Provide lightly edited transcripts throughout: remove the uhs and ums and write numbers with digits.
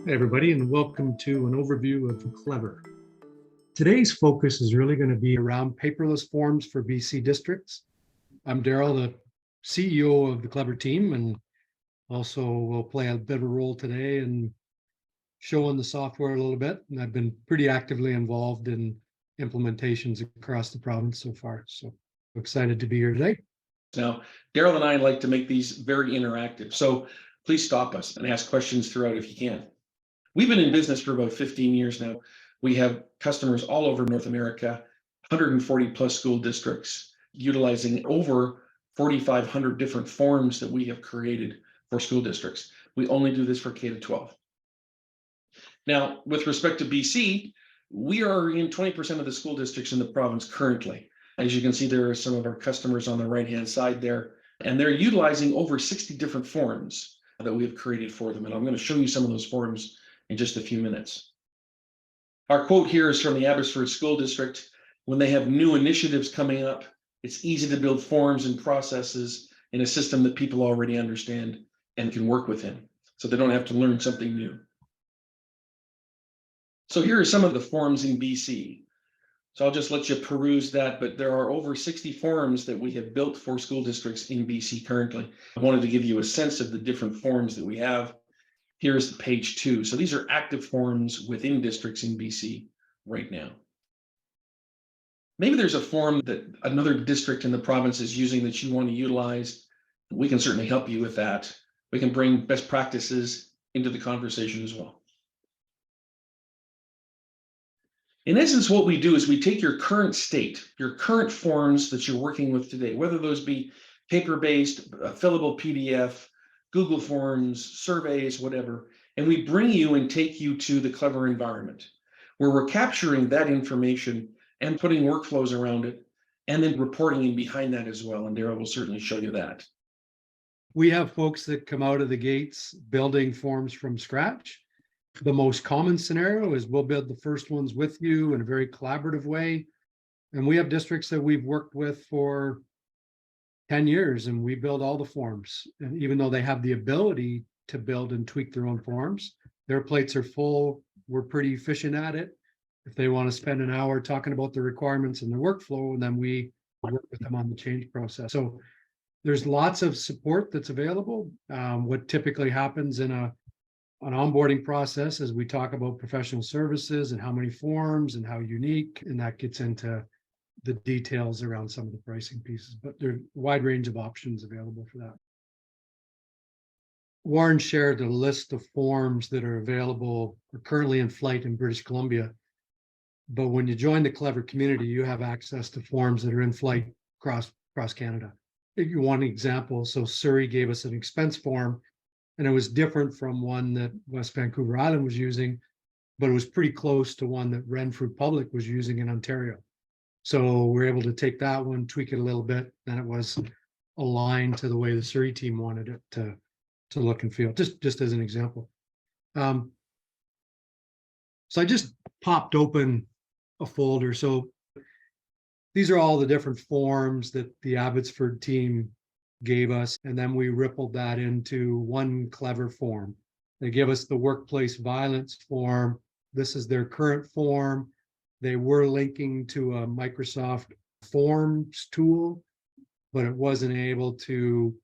Hey everybody, and welcome to an overview of Clevr. Today's focus is really going to be around paperless forms for BC districts. I'm Daryl, the CEO of the Clevr team, and also will play a bit of a role today in showing the software a little bit. And I've been pretty actively involved in implementations across the province so far. So excited to be here today. Now, Daryl and I like to make these very interactive, so please stop us and ask questions throughout if you can. We've been in business for about 15 years now. We have customers all over North America, 140 plus school districts, utilizing over 4,500 different forms that we have created for school districts. We only do this for K-12. Now, with respect to BC, we are in 20% of the school districts in the province currently. As you can see, there are some of our customers on the right-hand side there, and they're utilizing over 60 different forms that we have created for them. And I'm going to show you some of those forms in just a few minutes. Our quote here is from the Abbotsford School District. When they have new initiatives coming up, it's easy to build forms and processes in a system that people already understand and can work within, so they don't have to learn something new. So here are some of the forms in BC. So I'll just let you peruse that, but there are over 60 forms that we have built for school districts in BC currently. I wanted to give you a sense of the different forms that we have. Here's the page 2. So these are active forms within districts in BC right now. Maybe there's a form that another district in the province is using that you want to utilize. We can certainly help you with that. We can bring best practices into the conversation as well. In essence, what we do is we take your current state, your current forms that you're working with today, whether those be paper-based, fillable PDF, Google Forms, surveys, whatever, and we bring you and take you to the Clevr environment, where we're capturing that information and putting workflows around it, and then reporting in behind that as well. And Daryl will certainly show you that. We have folks that come out of the gates building forms from scratch. The most common scenario is we'll build the first ones with you in a very collaborative way. And we have districts that we've worked with for 10 years and we build all the forms. And even though they have the ability to build and tweak their own forms, their plates are full. We're pretty efficient at it. If they want to spend an hour talking about the requirements and the workflow, and then we work with them on the change process. So there's lots of support that's available. What typically happens in an onboarding process as we talk about professional services and how many forms and how unique, and that gets into the details around some of the pricing pieces, but there's a wide range of options available for that. Warren shared a list of forms that are available or currently in flight in British Columbia, but when you join the Clevr community, you have access to forms that are in flight across Canada. If you want an example, so Surrey gave us an expense form, and it was different from one that West Vancouver Island was using, but it was pretty close to one that Renfrew Public was using in Ontario. So we're able to take that one, tweak it a little bit, and it was aligned to the way the Surrey team wanted it to look and feel, just as an example. So I just popped open a folder. So these are all the different forms that the Abbotsford team gave us, and then we rippled that into one Clevr form. They give us the workplace violence form. This is their current form. They were linking to a Microsoft Forms tool, but it wasn't able to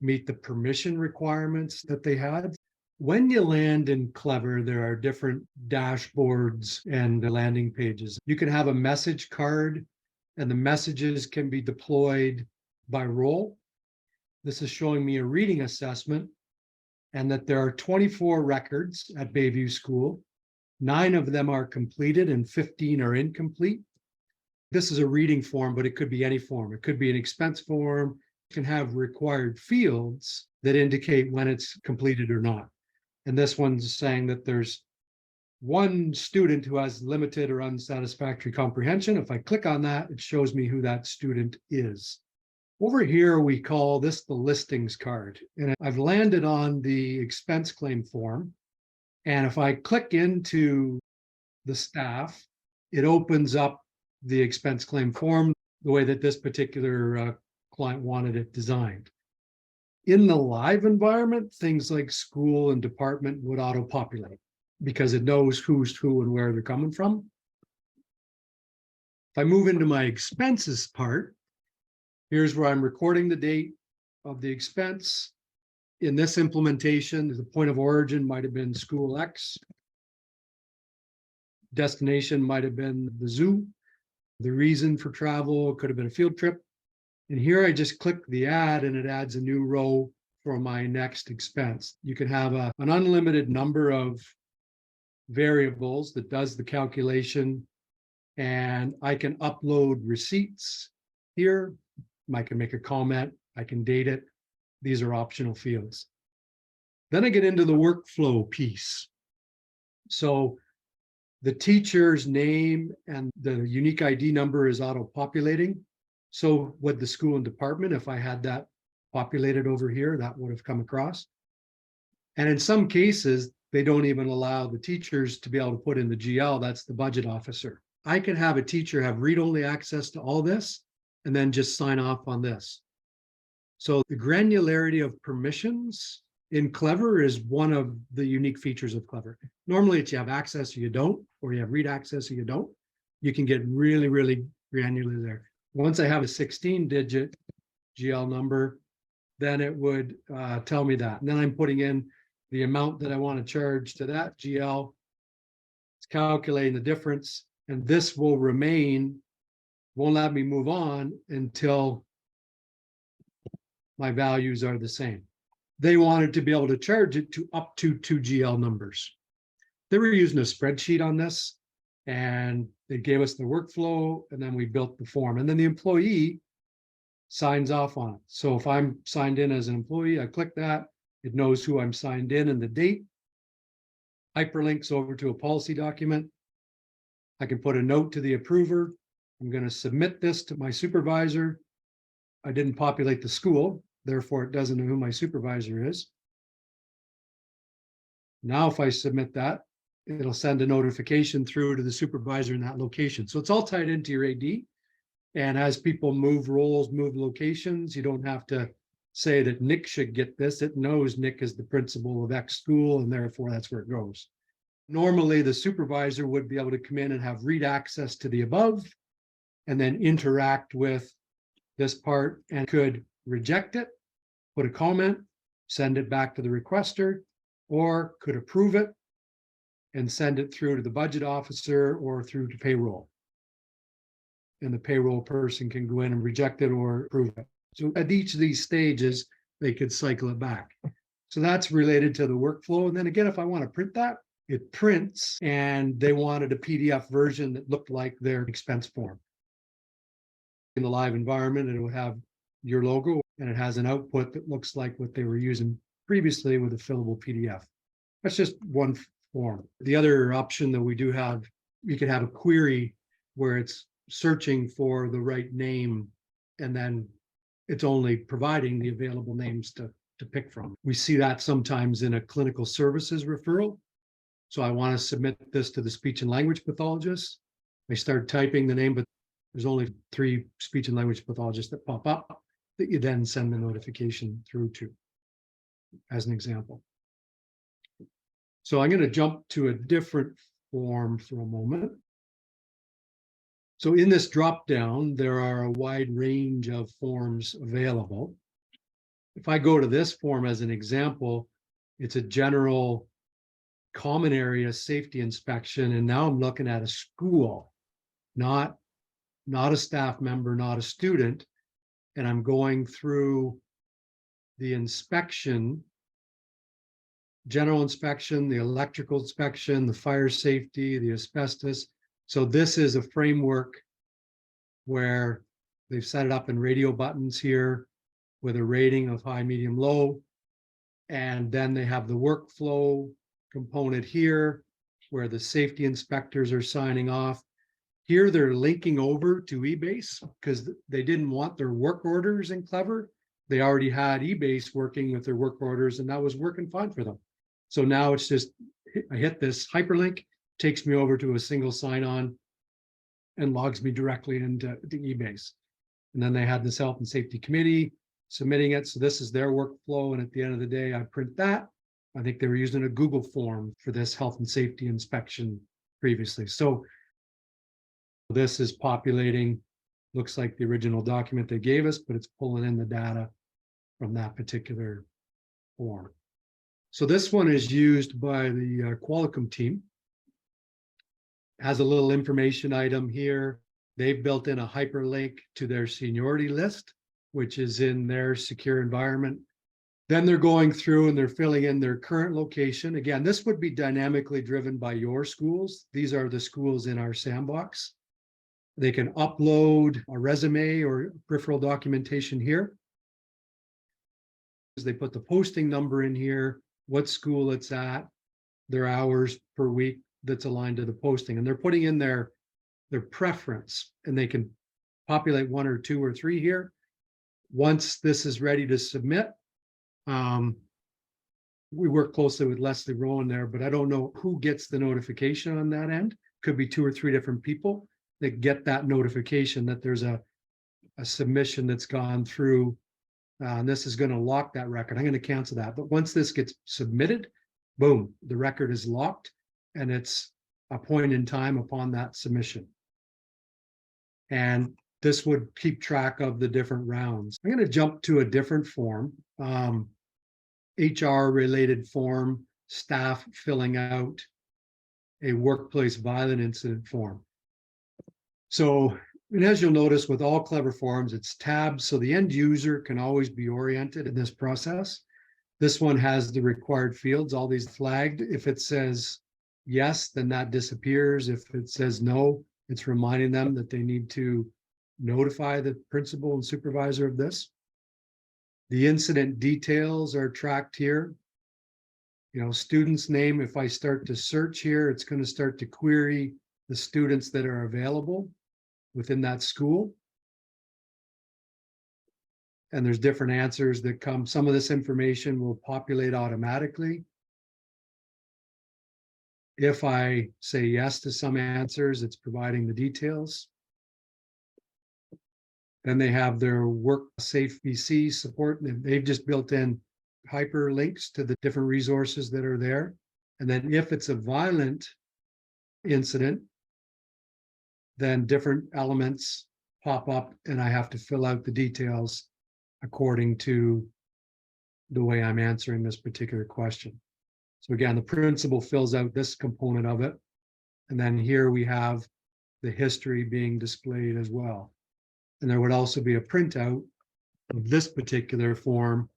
meet the permission requirements that they had. When you land in Clevr, there are different dashboards and landing pages. You can have a message card, and the messages can be deployed by role. This is showing me a reading assessment, and that there are 24 records at Bayview School. 9 of them are completed and 15 are incomplete. This is a reading form, but it could be any form. It could be an expense form. It can have required fields that indicate when it's completed or not. And this one's saying that there's one student who has limited or unsatisfactory comprehension. If I click on that, it shows me who that student is. Over here, we call this the listings card. And I've landed on the expense claim form. And if I click into the staff, it opens up the expense claim form the way that this particular client wanted it designed. In the live environment, things like school and department would auto-populate. because it knows who's who and where they're coming from. If I move into my expenses part, here's where I'm recording the date of the expense. In this implementation, the point of origin might have been school X. Destination might have been the zoo. The reason for travel could have been a field trip. And here I just click the add and it adds a new row for my next expense. You can have an unlimited number of variables that does the calculation, and I can upload receipts here. I can make a comment, I can date it. These are optional fields. Then I get into the workflow piece. So the teacher's name and the unique ID number is auto-populating. So with the school and department, if I had that populated over here, that would have come across. And in some cases, they don't even allow the teachers to be able to put in the GL, that's the budget officer. I can have a teacher have read-only access to all this and then just sign off on this. So the granularity of permissions in Clevr is one of the unique features of Clevr. Normally it's you have access or you don't, or you have read access or you don't. You can get really, really granular there. Once I have a 16-digit GL number, then it would tell me that. And then I'm putting in the amount that I want to charge to that GL. It's calculating the difference, and this will remain, won't let me move on until my values are the same. They wanted to be able to charge it to up to 2 GL numbers. They were using a spreadsheet on this, and they gave us the workflow, and then we built the form. And then the employee signs off on it. So if I'm signed in as an employee, I click that, it knows who I'm signed in and the date. Hyperlinks over to a policy document. I can put a note to the approver. I'm going to submit this to my supervisor. I didn't populate the school, therefore it doesn't know who my supervisor is. Now, if I submit that, it'll send a notification through to the supervisor in that location. So it's all tied into your AD. And as people move roles, move locations, you don't have to say that Nick should get this. It knows Nick is the principal of X school, and therefore that's where it goes. Normally, the supervisor would be able to come in and have read access to the above, and then interact with this part and could reject it, put a comment, send it back to the requester, or could approve it and send it through to the budget officer or through to payroll. And the payroll person can go in and reject it or approve it. So at each of these stages, they could cycle it back. So that's related to the workflow. And then again, if I want to print that, it prints, and they wanted a PDF version that looked like their expense form. In the live environment, it will have your logo, and it has an output that looks like what they were using previously with a fillable PDF. That's just one form. The other option that we do have, you could have a query where it's searching for the right name, and then it's only providing the available names to pick from. We see that sometimes in a clinical services referral. So I want to submit this to the speech and language pathologist. I start typing the name, but there's only 3 speech and language pathologists that pop up that you then send the notification through to, as an example. So I'm going to jump to a different form for a moment. So in this drop down, there are a wide range of forms available. If I go to this form as an example, it's a general common area safety inspection. And now I'm looking at a school, not a staff member, not a student. And I'm going through the inspection, general inspection, the electrical inspection, the fire safety, the asbestos. So this is a framework where they've set it up in radio buttons here with a rating of high, medium, low. And then they have the workflow component here where the safety inspectors are signing off. Here they're linking over to eBase because they didn't want their work orders in Clevr. They already had eBase working with their work orders, and that was working fine for them. So now it's just, I hit this hyperlink, takes me over to a single sign-on and logs me directly into the eBase. And then they had this health and safety committee submitting it. So this is their workflow. And at the end of the day, I print that. I think they were using a Google form for this health and safety inspection previously. So this is populating, looks like the original document they gave us, but it's pulling in the data from that particular form. So this one is used by the Qualicum team. Has a little information item here. They've built in a hyperlink to their seniority list, which is in their secure environment. Then they're going through and they're filling in their current location. Again, this would be dynamically driven by your schools. These are the schools in our sandbox. They can upload a resume or peripheral documentation here. They put the posting number in here, what school it's at, their hours per week that's aligned to the posting. And they're putting in their preference, and they can populate 1 or 2 or 3 here. Once this is ready to submit, we work closely with Leslie Rowan there, but I don't know who gets the notification on that end. Could be 2 or 3 different people that get that notification that there's a submission that's gone through. And this is going to lock that record. I'm going to cancel that. But once this gets submitted, boom, the record is locked, and it's a point in time upon that submission. And this would keep track of the different rounds. I'm going to jump to a different form, HR related form, staff filling out a workplace violent incident form. So, and as you'll notice with all Clevr forms, it's tabs, so the end user can always be oriented in this process. This one has the required fields, all these flagged. If it says yes, then that disappears. If it says no, it's reminding them that they need to notify the principal and supervisor of this. The incident details are tracked here. You know, student's name, if I start to search here, it's going to start to query the students that are available within that school. And there's different answers that come. Some of this information will populate automatically. If I say yes to some answers, it's providing the details. Then they have their work safe BC support. And they've just built in hyperlinks to the different resources that are there. And then if it's a violent incident, then different elements pop up and I have to fill out the details according to the way I'm answering this particular question. So again, the principal fills out this component of it. And then here we have the history being displayed as well. And there would also be a printout of this particular form,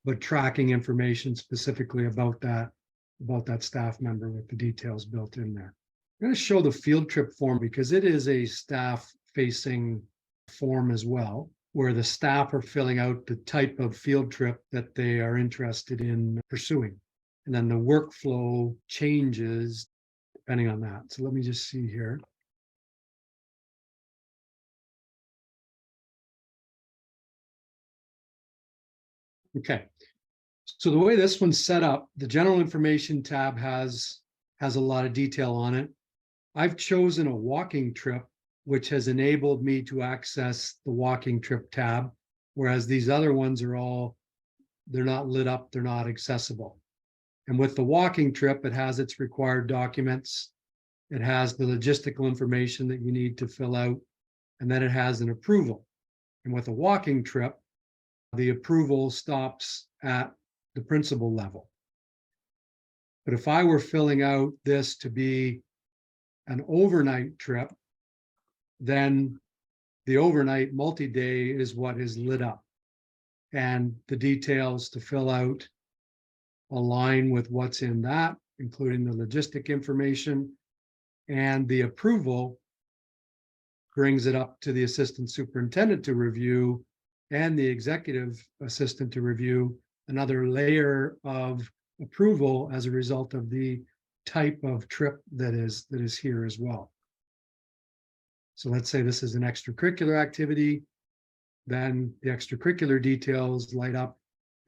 but tracking information specifically about that staff member with the details built in there. I'm going to show the field trip form because it is a staff-facing form as well, where the staff are filling out the type of field trip that they are interested in pursuing. And then the workflow changes depending on that. So let me just see here. Okay. So the way this one's set up, the general information tab has a lot of detail on it. I've chosen a walking trip, which has enabled me to access the walking trip tab, whereas these other ones are all, they're not lit up, they're not accessible. And with the walking trip, it has its required documents. It has the logistical information that you need to fill out, and then it has an approval. And with a walking trip, the approval stops at the principal level. But if I were filling out this to be an overnight trip, then the overnight multi-day is what is lit up. And the details to fill out align with what's in that, including the logistic information, and the approval brings it up to the assistant superintendent to review and the executive assistant to review, another layer of approval as a result of the type of trip that is here as well. So let's say this is an extracurricular activity, then the extracurricular details light up.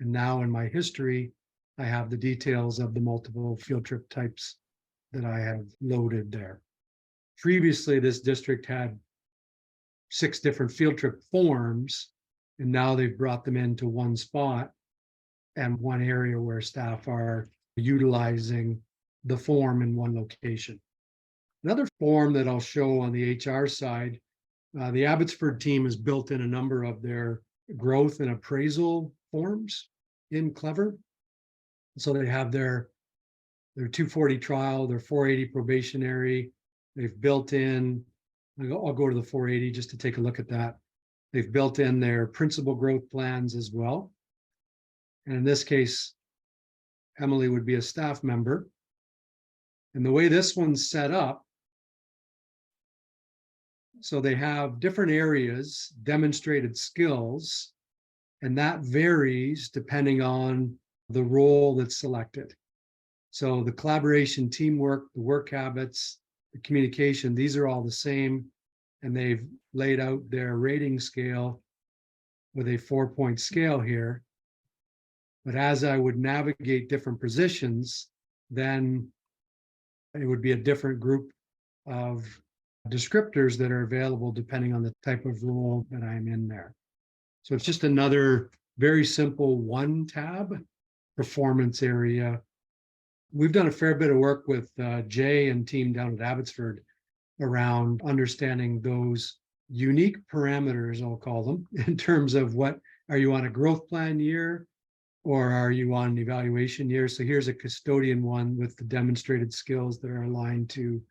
And now in my history, I have the details of the multiple field trip types that I have loaded there. Previously, this district had 6 different field trip forms, and now they've brought them into one spot. and one area where staff are utilizing the form in one location. Another form that I'll show on the HR side, the Abbotsford team has built in a number of their growth and appraisal forms in Clevr. So they have their 240 trial, their 480 probationary. They've built in, I'll go to the 480 just to take a look at that. They've built in their principal growth plans as well. And in this case, Emily would be a staff member. And the way this one's set up, so they have different areas, demonstrated skills, and that varies depending on the role that's selected. So the collaboration, teamwork, the work habits, the communication, these are all the same. And they've laid out their rating scale with a 4-point scale here. But as I would navigate different positions, then it would be a different group of descriptors that are available depending on the type of role that I'm in there. So it's just another very simple one tab performance area. We've done a fair bit of work with Jay and team down at Abbotsford around understanding those unique parameters, I'll call them, in terms of what, are you on a growth plan year or are you on an evaluation year? So here's a custodian one with the demonstrated skills that are aligned to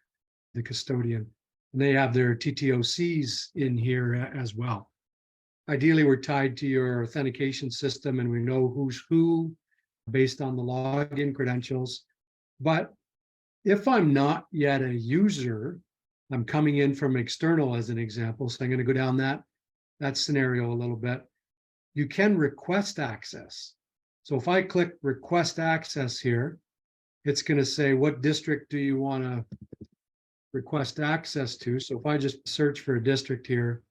the custodian. And they have their TTOCs in here as well. Ideally, we're tied to your authentication system and we know who's who based on the login credentials. But if I'm not yet a user, I'm coming in from external as an example. So I'm going to go down that scenario a little bit. You can request access. So if I click request access here, it's going to say, what district do you want to request access to? So if I just search for a district here,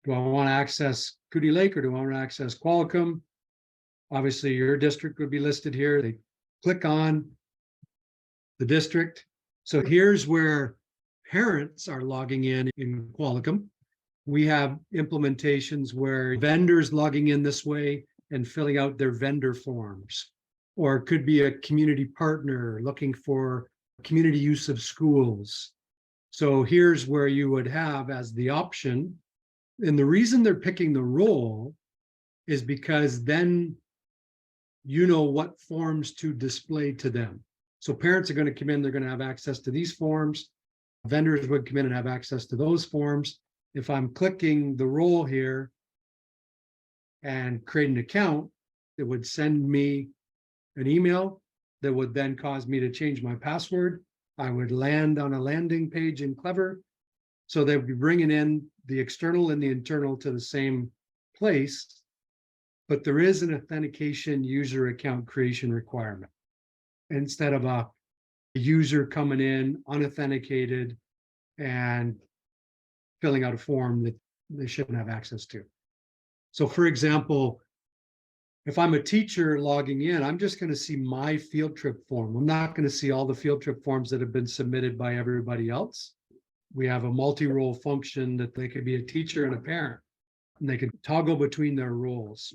do I want to access Coody Lake or do I want to access Qualicum? Obviously, your district would be listed here. They click on the district. So here's where parents are logging in Qualicum. We have implementations where vendors logging in this way and filling out their vendor forms, or it could be a community partner looking for community use of schools. So here's where you would have as the option. And the reason they're picking the role is because then you know what forms to display to them. So parents are going to come in, they're going to have access to these forms. Vendors would come in and have access to those forms. If I'm clicking the role here and create an account, it would send me an email that would then cause me to change my password. I would land on a landing page in Clevr. So they would be bringing in the external and the internal to the same place, but there is an authentication user account creation requirement. Instead of a user coming in unauthenticated and filling out a form that they shouldn't have access to. So for example, if I'm a teacher logging in, I'm just going to see my field trip form. I'm not going to see all the field trip forms that have been submitted by everybody else. We have a multi-role function that they could be a teacher and a parent, and they could toggle between their roles.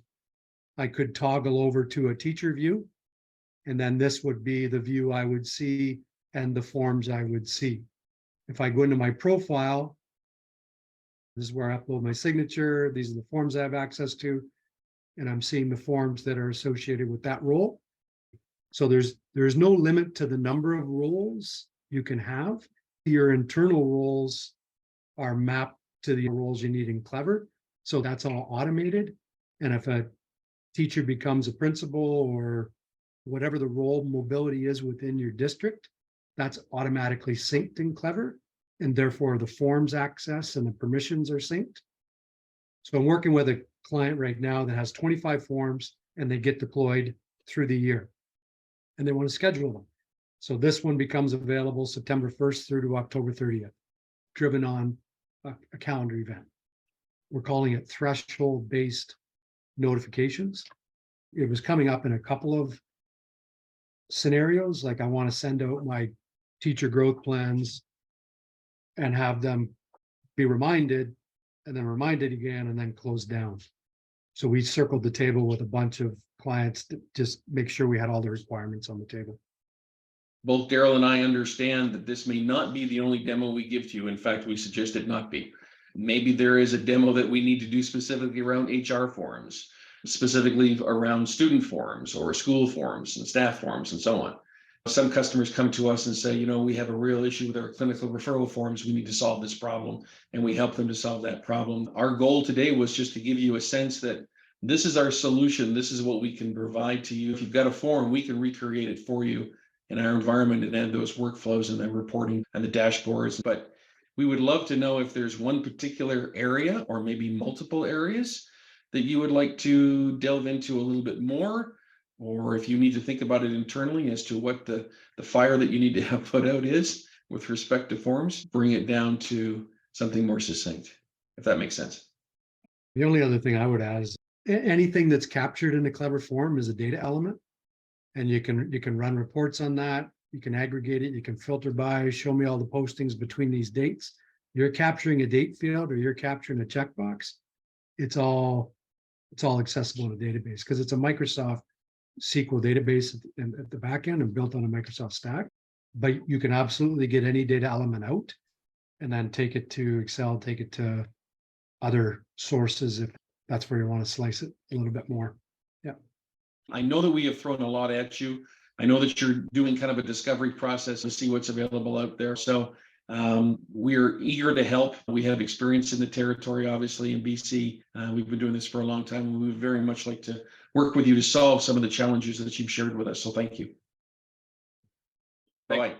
I could toggle over to a teacher view, and then this would be the view I would see and the forms I would see. If I go into my profile, this is where I upload my signature. These are the forms I have access to, and I'm seeing the forms that are associated with that role. So there's no limit to the number of roles you can have. Your internal roles are mapped to the roles you need in Clevr. So that's all automated. And if a teacher becomes a principal or whatever the role mobility is within your district, that's automatically synced in Clevr. And therefore the forms access and the permissions are synced. So I'm working with a client right now that has 25 forms and they get deployed through the year and they want to schedule them. So this one becomes available September 1st through to October 30th, driven on a calendar event. We're calling it threshold-based notifications. It was coming up in a couple of scenarios, like I want to send out my teacher growth plans and have them be reminded and then reminded again and then close down. So we circled the table with a bunch of clients to just make sure we had all the requirements on the table. Both Daryl and I understand that this may not be the only demo we give to you. In fact, we suggest it not be. Maybe there is a demo that we need to do specifically around HR forms, specifically around student forms or school forms and staff forms and so on. Some customers come to us and say, you know, we have a real issue with our clinical referral forms. We need to solve this problem, and we help them to solve that problem. Our goal today was just to give you a sense that this is our solution. This is what we can provide to you. If you've got a form, we can recreate it for you in our environment and add those workflows and the reporting and the dashboards. But we would love to know if there's one particular area or maybe multiple areas that you would like to delve into a little bit more, or if you need to think about it internally as to what the fire that you need to have put out is with respect to forms, bring it down to something more succinct, if that makes sense. The only other thing I would add is anything that's captured in a Clevr form is a data element. And you can run reports on that. You can aggregate it. You can filter by, show me all the postings between these dates. You're capturing a date field or you're capturing a checkbox. It's all accessible in a database because it's a Microsoft SQL database at the back end and built on a Microsoft stack. But you can absolutely get any data element out and then take it to Excel, take it to other sources if that's where you want to slice it a little bit more. Yeah. I know that we have thrown a lot at you. I know that you're doing kind of a discovery process to see what's available out there. So we're eager to help. We have experience in the territory, obviously, in BC. We've been doing this for a long time, and we would very much like to work with you to solve some of the challenges that you've shared with us. So thank you. Bye-bye.